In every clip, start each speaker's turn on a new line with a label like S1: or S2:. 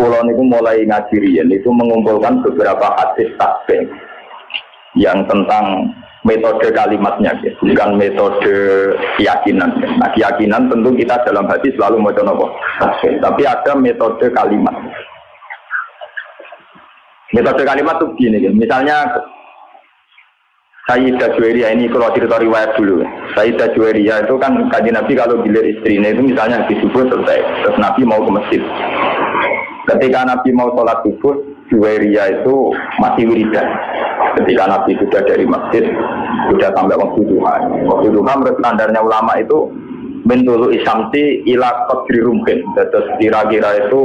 S1: Kulo niku mulai ngaji riyen itu mengumpulkan beberapa hadis tasbih yang tentang metode kalimatnya, bukan metode keyakinan. Nah, keyakinan tentu kita dalam hati selalu mau nopo tasbih, tapi ada metode kalimat. Metode kalimat itu begini, misalnya Sayyidah Juwairiyah ini kalau cerita riwayat dulu. Sayyidah Juwairiyah itu kan Kanjeng Nabi kalau gilir istrinya itu misalnya di subuh selesai, terus Nabi mau ke masjid. Ketika Nabi mau sholat subuh, Juwairiyah itu masih wiridan. Ketika Nabi sudah dari masjid, sudah sampai waktu duha. Waktu duha menurut standarnya ulama itu bentulu isamti ila qadri rumhin. Terus kira-kira itu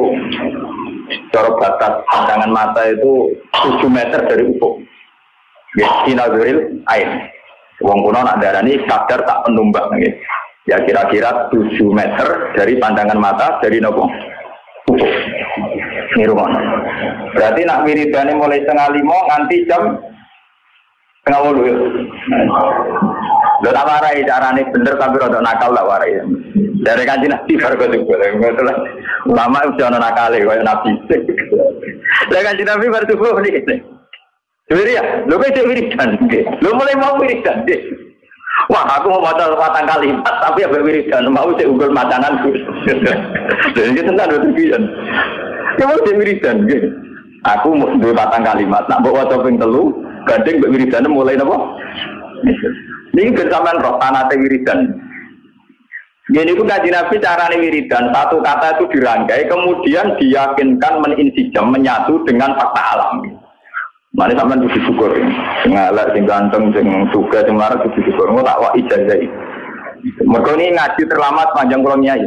S1: cara batas pandangan mata itu 7 meter dari ufuk. Inazuril ain. Wong kuno nak darani kadar tak penumbang. Ya kira-kira 7 meter dari pandangan mata dari nopo ufuk. Ini rumah. Berarti nak wiridane mulai 4:30 nganti jam 5:30. Lho tak warai carane bener tapi rada nakal tak warai. Dari Kanjeng Nabi baru betul. Ulama udah ana nakale koyo Nabi. Lah Kanjeng Nabi baru subuh niki. Jadi ya, lho kok wiridan. Lho mulai mau wiridan. Wah, aku mau maca 4 kalimat tapi ambek wiridan mau sik unggul macananku. Lha iki tenan lho pian. Ya mau sik wiridan nggih. Aku mau 4 kalimat, nak mbok waca ping 3, gandeng mbek wiridan mulai napa? Niki bersamaan roh tanate wiridan. Gini itu Kanjeng Nabi carane wiridan, satu kata itu dirangkai, kemudian diyakinkan meninsijam, menyatu dengan fakta alam. Mana sampean kudu syukur. Sing elek, sing ganteng, sing sugih, sing larat kudu syukur. Engko tak wak ijazah. Mergo ini ngaji terlama sepanjang kula nyai.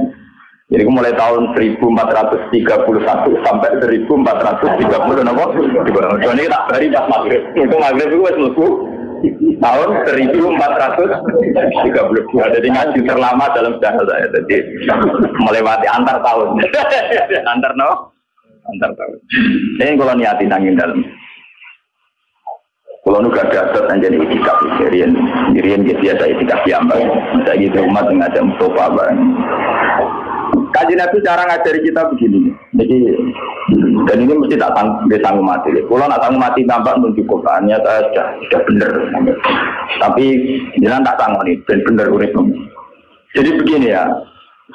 S1: Jadi mulai tahun 1431 sampai 1430 napa? Mergo ini tak bari pas maghrib. Itu maghrib itu wis mlebu tahun 1432. Jadi ngaji terlama dalam sejarah saya. Jadi melewati antar tahun. Antar tahun. Ini kalau niati nangin dalam. Kalau nu gak ada anjani itikaf Rian biasa itikaf diambang. Saya gitu umat ngajak Mustafa bareng. Kanjeng Nabi cara ngajari kita begini. Jadi dan ini mesti tak sanggup mati. Kalau nak sanggup mati tampak pun cukup. Ternyata sudah benar. Tapi jangan tak sanggup nih benar urip. Jadi begini ya.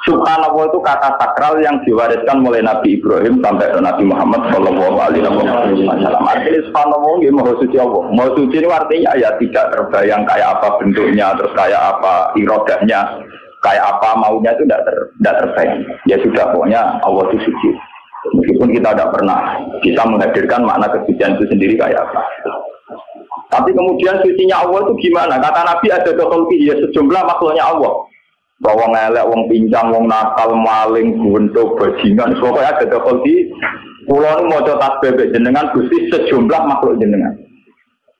S1: Subhanallah itu kata sakral yang diwariskan mulai Nabi Ibrahim sampai ke Nabi Muhammad Shallallahu Alaihi Wasallam. Artinya Subhanallah ini maha suci Allah. Maha suci ini artinya ya tidak terbayang kayak apa bentuknya, terus kayak apa irodahnya, kayak apa maunya itu tidak terbayang. Ya sudah pokoknya Allah itu suci. Meskipun kita tidak pernah bisa menghadirkan makna kesucian itu sendiri kayak apa. Tapi kemudian sucinya Allah itu gimana? Kata Nabi ada dokholki ya sejumlah makhluknya Allah. Bahwa ngelek, wong pincang, wong nakal, maling, guntuk, bajingan, pokoknya ada dokholki. Pulau ini mau tasbih jenengan gusti sejumlah makhluk jenengan.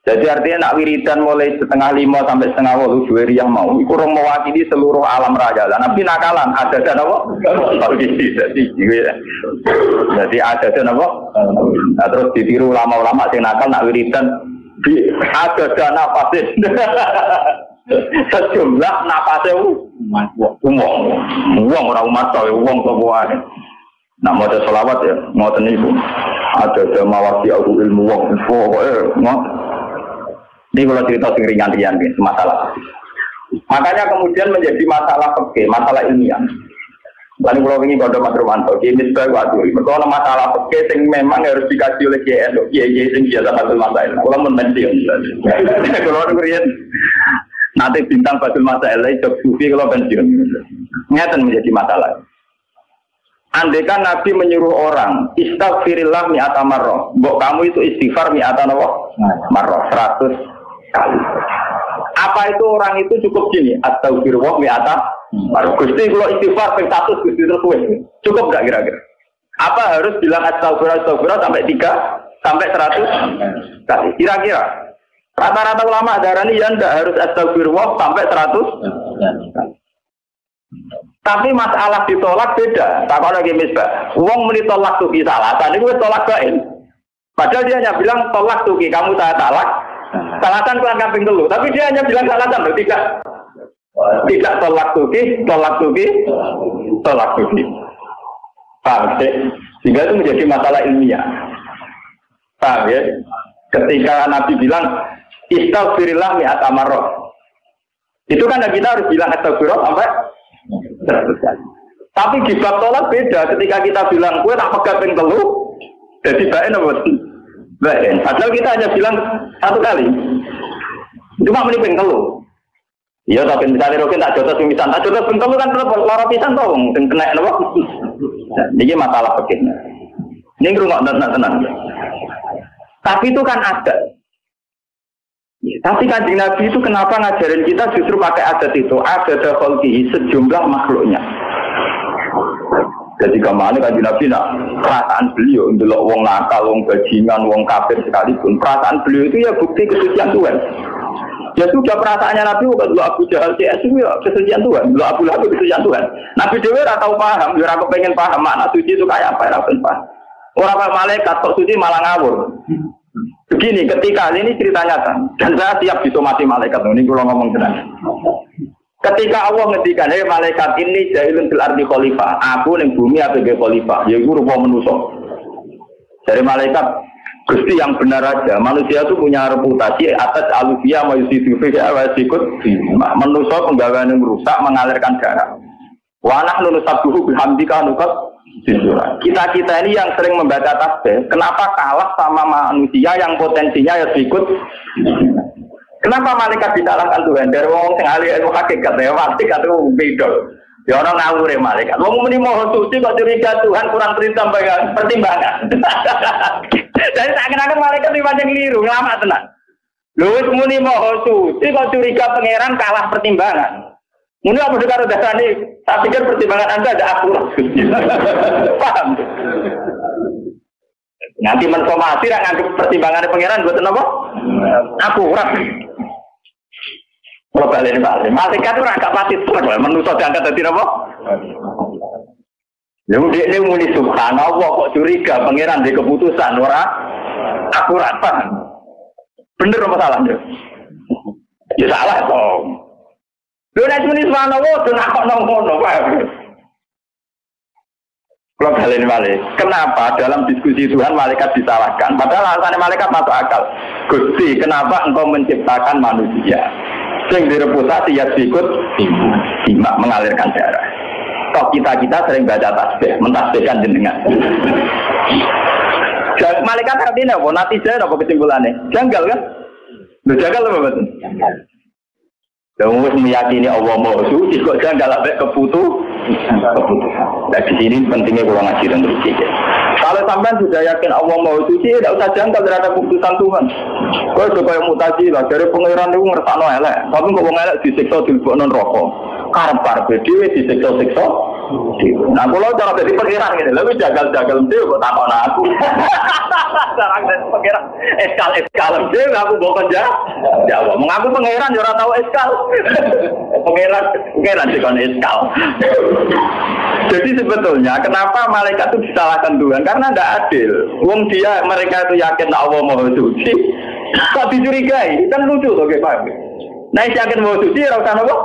S1: Jadi artinya nak wiridan mulai 4:30 sampai 5:30 Juwairiyah mau. Itu orang mewakili seluruh alam raya. Nabi nakalan ada dan apa? Jadi ada dan apa? Nah, terus ditiru ulama-ulama yang nakal nak wiridan ada dan nafasin. Sejumlah napasnya uang orang umat tahu uang kebuahan. Nak mau ada selawat ya, mau tenipu. Ada mawasi aku ilmu uang. Ini kalau cerita ringan-ringan masalah. Makanya kemudian menjadi masalah fikih, masalah ilmiah. Lalu kalau ini pada Mas Romanto, ini sebagai waktu. Kalau masalah fikih yang memang harus dikaji oleh GN, GN yang biasa satu masalah. Kalau menpensiun, kalau kemudian nanti bintang Badul Masalah job sufi kalau pensiun. Ini menjadi masalah. Andaikan Nabi menyuruh orang istighfirillah mi'ata marrah. Mbok kamu itu istighfar mi'ata marrah 100 kali. Apa itu orang itu cukup gini? Astaghfirullah mi'ata marrah. Gusti kalau istighfar ping 100 Gusti terus cukup enggak kira-kira? Apa harus bilang astaghfirullah sampai 3 sampai 100 kali? Kira-kira rata-rata ulama darani yang tidak harus astagfirullah sampai 100. Tapi masalah ditolak beda. Tak kalau lagi misbah, uang menitolak tuki salatan itu tolak bain. Padahal dia hanya bilang tolak tuki, kamu saya talak. Salatan keluar kamping dulu. Tapi dia hanya bilang salatan, loh. Tidak tolak tuki. Paham sih? Sehingga itu menjadi masalah ilmiah. Paham ya? Ketika Nabi bilang istaghfirillah mi'ata marrah. Itu kan kita harus bilang astagfirullah sampai 100 kali. Tapi di bab tolak beda. Ketika kita bilang gue tak pegat ping telu, jadi baen apa? Baen. Padahal kita hanya bilang 1 kali. Cuma meni ping telu. Iya, tapi misalnya rokin tak jotos pimisan. Tak jotos ping telu kan tetap lara pisan toh, sing kena napa? Ini masalah begini. Ini ngrungokno tenang. Tapi itu kan ada. Tapi Kanjeng Nabi itu kenapa ngajarin kita justru pakai adat itu? Adat khalqihi, sejumlah makhluknya. Jadi kemana Kanjeng Nabi nak perasaan beliau untuk wong nakal, wong bajingan, wong kafir sekalipun, perasaan beliau itu ya bukti kesucian Tuhan. Ya sudah perasaannya Nabi bukan dulu Abu Jahal CS itu ya kesucian Tuhan, dulu Abu Lahab kesucian Tuhan. Nabi Dewi tahu paham, dia aku pengen paham makna suci itu kayak apa, ya paham. Orang malaikat kok suci malah ngawur. Begini, ketika ini cerita nyata, dan saya siap disomasi malaikat. Ini kalau ngomong tenang. Ketika Allah ngendikan, hei malaikat ini jahilun fil ardi khalifah. Aku ning bumi sebagai khalifah. Ya itu rupa manusia. Dari malaikat, Gusti yang benar aja. Manusia itu punya reputasi atas alufiyah mayusidu fiha wa sikut. Manusia penggawaan yang rusak mengalirkan darah. Wa nahnu nusabbihu bihamdika nukat. Kita ini yang sering membaca tasbih, kenapa kalah sama manusia yang potensinya ya ikut? Kenapa malaikat disalahkan Tuhan? Dari wong sing ahli ilmu hakikat ya pasti atau beda. Ya orang ngawur ya malaikat. Wong muni mohon suci kok curiga Tuhan kurang pertimbangan. Jadi seakan-akan malaikat iki pancen keliru, lama tenan. Lho wis muni mohon suci kok curiga pangeran kalah pertimbangan. Mungkin apa dengar dasar ini? Saya pikir pertimbangan Anda ada akurat. Paham? Nanti mensomasi dan nganggap pertimbangan pangeran buat apa? Akurat. Kalau balik. Malaikat itu agak pasti menusuk diangkat dari apa? Dia muni subhanallah kok curiga pangeran di keputusan orang akurat. Paham? Bener apa salahnya? Ya salah dong. Lha nek muni subhanallah do nak kok ngono wae. Kalau kalian balik, kenapa dalam diskusi Tuhan malaikat disalahkan? Padahal alasannya malaikat masuk akal. Gusti, kenapa engkau menciptakan manusia? Sing direputasi ya ikut simak mengalirkan darah. Kok kita sering baca tasbih, mentasbihkan jenengan. Malaikat artinya apa? Natijah apa kesimpulannya? Janggal kan? Janggal apa betul? Dan harus meyakini Allah Maha Suci kok jangan galak keputusan. Nah di sini pentingnya kalau ngaji dan terus. Kalau sampean sudah yakin Allah Maha Suci, tidak usah janggal terhadap keputusan Tuhan. Kau supaya mutazilah dari pangeran itu ngersakno elek, tapi kok wong elek disiksa dilebokno neraka. Karep dhewe disiksa-siksa. Nah kalau cara jadi pangeran gitu, lebih jagal-jagal dhewe kok takon aku. Cara jadi pangeran eskal dhewe aku mbok jawab. Mengaku pangeran yo ora tau eskal. Pangeran dikon eskal. Jadi sebetulnya kenapa malaikat itu disalahkan Tuhan? Karena tidak adil. Wong mereka itu yakin Allah Maha Suci, kok dicurigai? Kan lucu loh Pak. Nah, yakin Maha Suci ora usah napa?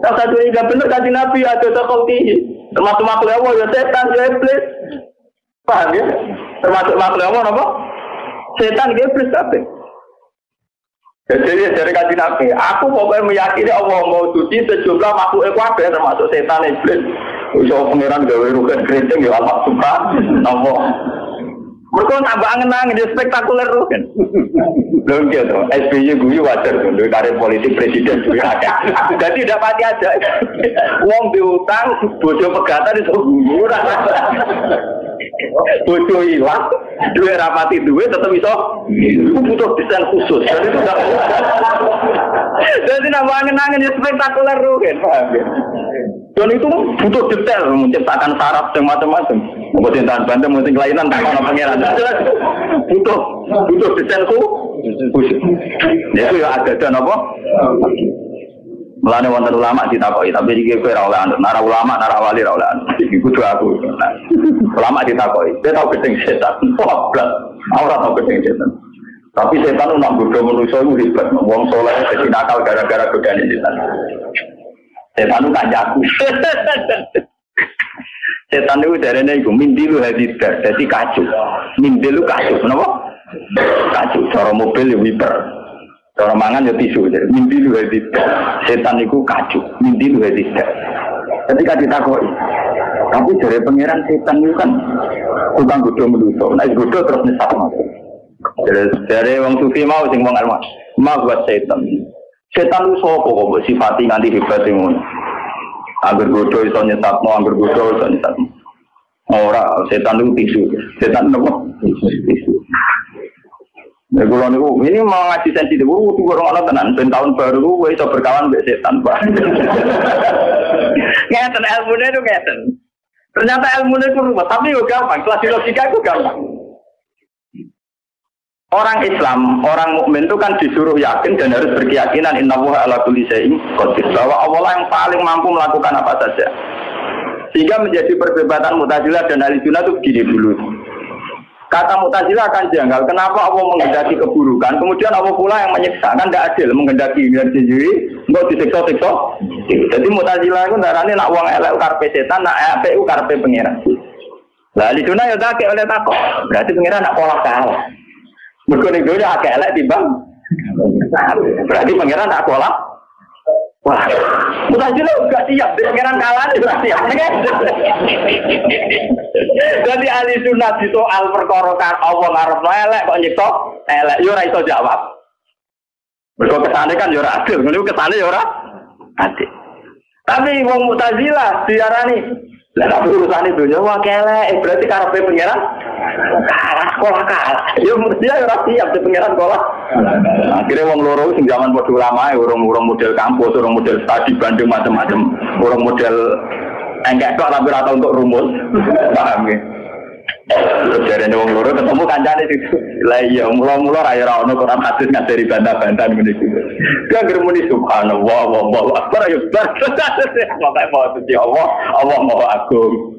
S1: Salah satu yang benar Kanjeng Nabi ada takhalqi. Termasuk makhluk Allah ya setan ya iblis. Paham ya? Termasuk makhluk Allah apa? Setan ya iblis kabeh. Jadi dari Kanjeng Nabi, aku pokoknya meyakini Allah Maha Suci sejumlah makhluk kabeh termasuk setan iblis. Iso pangeran gawe rugen keriting ya Allah subhanallah. Mereka tambah angen-angen di spektakuler rugen. Belum gitu, SBY guyu wajar untuk karir politik presiden juga ada. Jadi tidak pati aja. Uang diutang, bojo pegatan itu gugur. Bojo hilang, duit rapati duit tetap bisa. Itu butuh desain khusus. Jadi tambah angen-angen di spektakuler rugen. Dan itu butuh detail menciptakan syarat yang macam-macam. Mungkin tahan bantu, mungkin kelainan tak ada pangeran. Butuh desain khusus. Itu ya ada dan apa? Melane wonten ulama ditakoi, tapi iki kowe ora oleh anut. Nara ulama, nara wali ora oleh anut. Iki kudu aku. Ulama ditakoi, dia tahu gedeng setan. Poblas. Ora tahu gedeng setan. Tapi setan itu nak bodoh manusia itu hebat. Wong soleh jadi nakal gara-gara godaan setan. Setan itu kancaku. Setan itu darahnya itu mindilu hadidar, jadi kacau. Mindilu kacau, kenapa? Kacau. Cara mobil ya wiper, cara mangan ya tisu. Mindilu hadidar, setan itu kacau. Mindilu hadidar. Ketika ditakoi, tapi dari pangeran setan itu kan tukang godo meluso. Nah godo terus nyesat masuk. Dari orang sufi mau sing wong alma, mau buat setan. Setan itu sopo kok sifati nganti hebat ngono. Angger godo iso nyesatno, angger godo iso nyesatno. Ora, setan itu tisu. Setan nopo? Tisu. Nek kula niku ini mau ngaji sensitif, kudu orang ana tenan ben tahun baru kuwi iso berkawan mbek setan, Pak. Ngeten ilmune itu ngeten. Ternyata ilmune itu rumah, tapi yo gampang, kelas logika itu gampang. Orang Islam, orang mukmin itu kan disuruh yakin dan harus berkeyakinan innallaha ala kulli syai'in qadir, bahwa Allah yang paling mampu melakukan apa saja. Sehingga menjadi perdebatan Mu'tazilah dan Ahlussunnah itu begini dulu. Kata Mu'tazilah akan janggal, kenapa Allah menghendaki keburukan, kemudian Allah pula yang menyiksa, kan tidak adil menghendaki diri sendiri, enggak disiksa-siksa. Jadi Mu'tazilah itu darahnya nak wong elek karepe setan, nak apik karepe pangeran. Lah Ahlussunnah ya tak oleh takok, berarti pangeran nak pola kalah. Mereka ning dunia agak elek timbang. Berarti pangeran tak kolak. Wah, Mu'tazilah enggak siap, pangeran kalah juga siap. Jadi ahli sunnah di soal perkara Allah ngarep elek kok nyiksa elek yo ora iso jawab. Mergo kesane kan yo ora adil, ngene kesane yo ora adil. Tapi wong Mu'tazilah diarani lah tapi urusan itu nyawa kelek, berarti karepe pangeran kalah. Ya mesti ya ora siap di pangeran kalah. Akhirnya wong loro sing zaman padha ulama, urung model kampus, urung model studi Bandung macam-macam, urung model enggak kok tapi ora tau untuk rumus. Paham nggih? Jarene wong loro ketemu kancane itu. Lah iya mula-mula ra ono Quran hadis ngajari bantah-bantah ngene iki. Dia germuni subhanallah wallahu akbar ya bar. Pokoke mau suci Allah mau agung.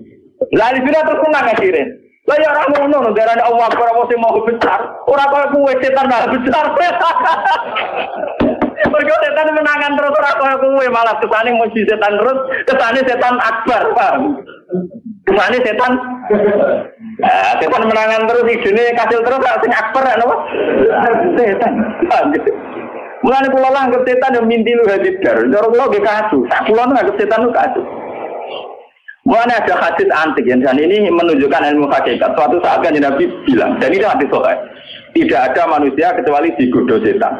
S1: Lah iki terus senang akhirnya. Lah ya ora ngono darane Allah akbar apa sing mau besar. Ora kaya kuwe setan malah besar. Mergo setan menangan terus ora kaya kuwe malah kesane muji setan terus, kesane setan akbar, paham? Kesane setan setan menangan terus idene kasil terus sing akbar apa? Setan. Mulane kula anggap setan yo mintilu hadidar. Cara kula nggih kasus. Sak kula anggap setan itu kasus. Mulane ada hadis antik yang dan ini menunjukkan ilmu hakikat. Suatu saat kan Nabi bilang, dan ini hadis sahih. Tidak ada manusia kecuali digoda setan.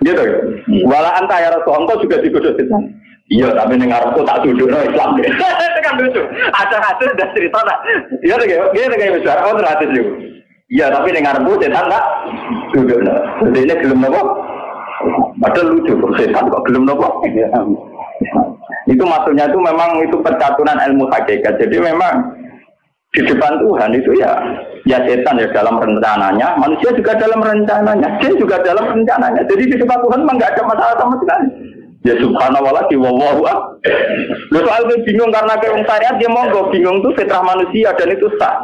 S1: Gitu ya. Wala anta ya Rasul, engkau juga digoda setan. Iya, tapi ning arepku tak dudukno Islam. Itu kan lucu. Ada hadis dan cerita nak. Iya to ya, ngene kayak besar oh hadis yo. Iya, tapi ning arepku setan tak dudukno. Dene gelem napa? Padahal lucu setan kok gelem napa? Itu maksudnya itu memang itu percaturan ilmu hakikat. Jadi memang di depan Tuhan itu ya setan ya dalam rencananya, manusia juga dalam rencananya, jin juga dalam rencananya. Jadi di depan Tuhan memang nggak ada masalah sama sekali. Ya subhanallah di wallahu akbar. Lu soal bingung karena kayak syariat dia monggo bingung tuh fitrah manusia dan itu sah.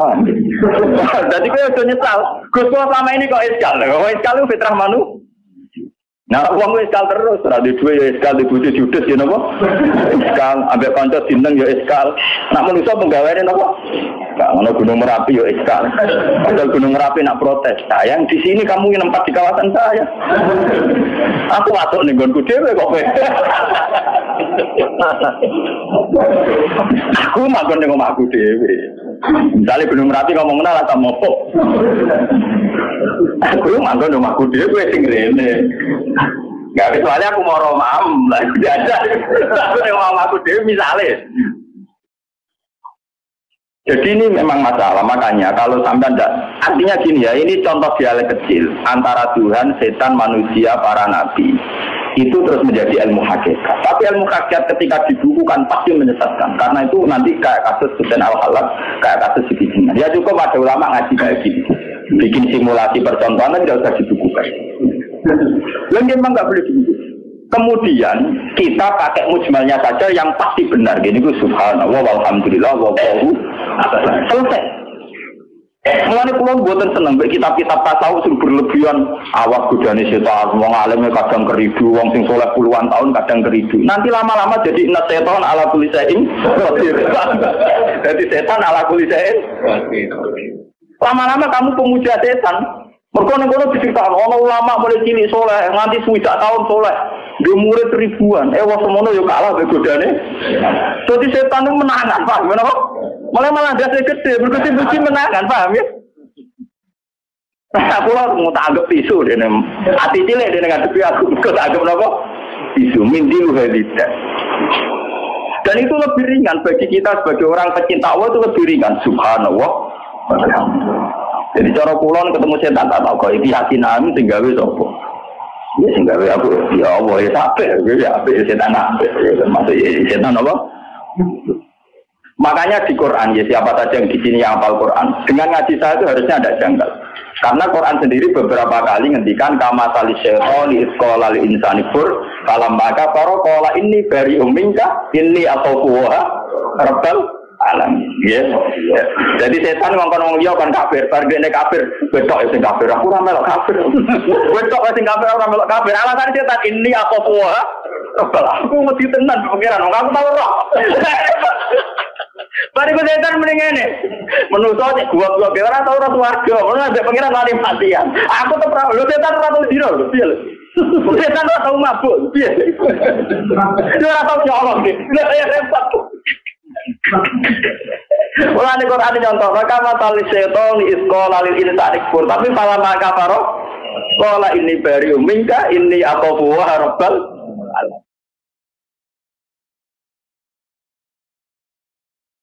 S1: Jadi kayak udah nyesal. Gus selama ini kok iskal itu fitrah manusia. Nah, uang eskal terus, radio dua ya eskal, dibujuk judes ya nopo, eskal, ambil konco dineng ya eskal. Nak manusia penggawean nopo, nggak mau Gunung Merapi ya eskal. Padahal Gunung Merapi nak protes, sayang di sini kamu yang nempat di kawasan saya. Aku masuk nih gonku dewe kok. Aku makan dengan aku dewe. Misalnya Gunung Merapi ngomong lah sama Pop. Aku makan dengan aku dewe sing rene. Gak kecuali aku mau romam, lah aku jajan. Aku mau aku dewe misalnya. Jadi ini memang masalah, makanya kalau sampai tidak, artinya gini ya, ini contoh dialek kecil antara Tuhan, setan, manusia, para nabi. Itu terus menjadi ilmu hakikat. Tapi ilmu hakikat ketika dibukukan pasti menyesatkan. Karena itu nanti kayak kasus Husain Al-Halak, kayak kasus Sikijinan. Ya cukup ada ulama ngaji kayak gini. Bikin simulasi percontohan tidak usah dibukukan. Dan memang nggak boleh dibukukan. Kemudian kita pakai mujmalnya saja yang pasti benar. Gini gue subhanallah walhamdulillah wallahu akbar. Selesai. Mulane kula mboten seneng mek kitab-kitab tasawuf sing berlebihan awas godane setan, wong alim kadang keridu, wong sing saleh puluhan tahun kadang keridu. Nanti lama-lama jadi inna setan ala kulli syai'in qadir. Jadi setan ala kulli syai'in qadir. Lama-lama kamu pemuja setan. Mergo ning kono diceritakan ana ulama mulai cilik saleh nganti 20 tahun saleh. Dia murid ribuan, wong semono yo kalah mbek godane. Dadi setan itu menangan, paham menapa? Malah dadi gede, bergede menangan, paham ya? Nah, kula mau tak anggap pisu dene. Ati cilik dene ngadepi aku, kok tak anggap napa? Pisu mindi luhadita. Dan itu lebih ringan bagi kita sebagai orang pecinta Allah itu lebih ringan. Subhanallah. Jadi cara kulon ketemu setan tak tahu kok iki hati nami sing gawe sapa. Ya sing gawe aku ya Allah ya sampai ya apik setan apik termasuk setan apa? Makanya di Quran ya siapa saja yang di sini yang hafal Quran dengan ngaji saya itu harusnya ada janggal. Karena Quran sendiri beberapa kali ngendikan kama salis syaitan isqala lil insani fur kalam maka qala inni bari umminka inni aquwa rabbal alam ya. Jadi setan ngomong yo kan kafir, targete kafir, betok sing kafir. Aku ora melok kafir. Betok sing kafir ora melok kafir. Alasan setan ini apa kuwa? Aku mesti tenan pengiran, aku tahu roh. Bari ku setan mending ngene. Menuso cek gua ora tau ora swarga, ora ada pengiran lali matian. Aku tuh lho setan ora tau dino lho, piye lho. Setan ora tau mabuk, piye. Ora tau nyolong iki. Ya repot. Mulane Quran contoh, maka matal setan isqala lil insani kufur, tapi malah maka faro qala inni bari'um minka inni aquwa rabbal alamin.